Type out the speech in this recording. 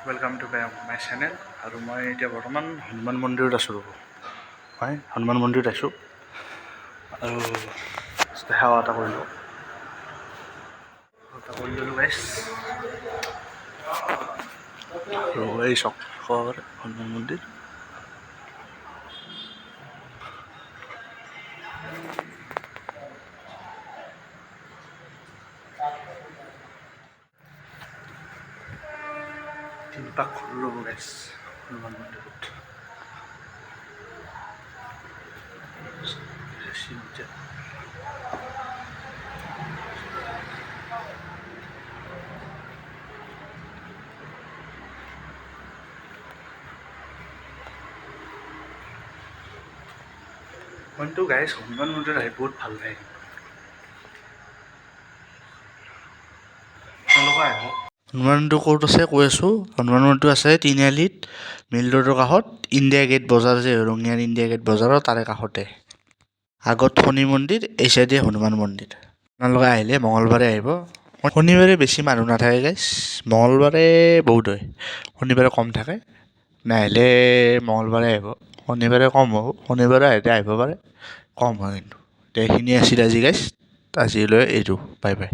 Welcome to my channel. আৰু মই এতিয়া বৰ্তমান হনুমান মন্দিৰত আছোঁ। ৰ'ব, হয় হনুমান মন্দিৰত আছোঁ আৰু সেৱা এটা কৰিলোঁ গাইছ। আৰু এই চাওক হনুমান মন্দিৰ। তিনিপাক ৰ'ব গাইছ হনুমান মন্দিৰত। মইতো গাইছ হনুমান মন্দিৰত আহি বহুত ভাল লাগে। হনুমান মন্দিৰটো ক'ত আছে কৈ আছোঁ। হনুমান মন্দিৰটো আছে তিনিআলিত মিল ৰোডৰ কাষত, ইণ্ডিয়া গেট বজাৰ যে ৰঙিয়াৰ ইণ্ডিয়া গেট বজাৰৰ তাৰে কাষতে। আগত শনি মন্দিৰ, এই চাইডে হনুমান মন্দিৰ। আপোনালোকে আহিলে মঙলবাৰে আহিব। শনিবাৰে বেছি মানুহ নাথাকে গাইছ, মঙলবাৰে বহুত হয়, শনিবাৰে কম থাকে। নাহিলে মঙলবাৰে আহিব, শনিবাৰে কম হ'ব। শনিবাৰে আহিব পাৰে, কম হয় কিন্তু। এইখিনি আছিল আজি গাইছ, আজিলৈ এৰো, বাই বাই।